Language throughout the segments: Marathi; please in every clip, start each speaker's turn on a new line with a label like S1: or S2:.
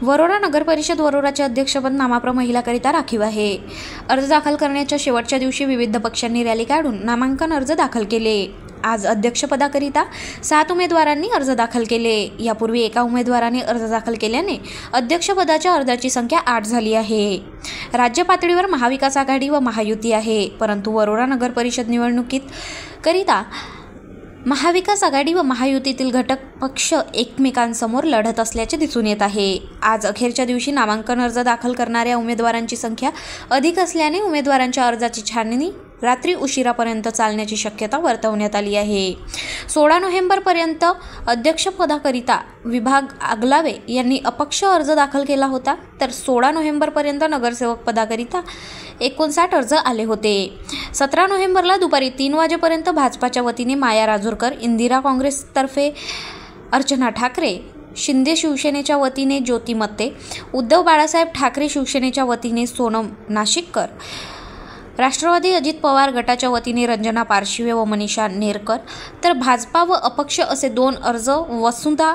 S1: वरोरा नगर परिषद वरोराचे अध्यक्षपद नामाप्र महिलाकरिता राखीव आहे। अर्ज दाखल करण्याच्या शेवटच्या दिवशी विविध पक्षांनी रॅली काढून नामांकन अर्ज दाखल केले। आज अध्यक्षपदाकरिता 7 उमेदवारांनी अर्ज दाखल केले। यापूर्वी एका उमेदवाराने अर्ज दाखल केल्याने अध्यक्षपदाच्या अर्जाची संख्या 8 झाली आहे। राज्य पातळीवर महाविकास आघाडी व महायुती आहे, परंतु वरोरा नगर परिषद निवडणुकीत करिता महाविकास आघाडी व महायुतीतील घटक पक्ष एकमेकांसमोर लढत असल्याचे दिसून येत आहे। आज अखेरच्या दिवशी नामांकन अर्ज दाखल करणाऱ्या उमेदवारांची संख्या अधिक असल्याने उमेदवारांच्या अर्जाची छाननी रात्री उशिरापर्यंत चालण्याची शक्यता वर्तवण्यात आली आहे। 16 नोव्हेंबरपर्यंत अध्यक्षपदाकरिता विभाग आगलावे यांनी अपक्ष अर्ज दाखल केला होता, तर 16 नोव्हेंबरपर्यंत नगरसेवक पदाकरिता 59 अर्ज आले होते। 17 नोव्हेंबरला दुपारी 3 वाजेपर्यंत भाजपाच्या वतीने माया राजूरकर, इंदिरा काँग्रेसतर्फे अर्चना ठाकरे, शिंदे शिवसेनेच्या वतीने ज्योती मत्ते, उद्धव बाळासाहेब ठाकरे शिवसेनेच्या वतीने सोनम नाशिककर, राष्ट्रवादी अजित पवार गटाच्या वतीने रंजना पारशिवे व मनीषा नेरकर, तर भाजपा व अपक्ष असे 2 अर्ज वसुधा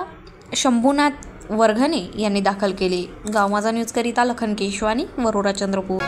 S1: शंभूनाथ वरघणे यांनी दाखल केले। गाव माझा न्यूज करिता लखन केशवानी, वरोरा, चंद्रपूर।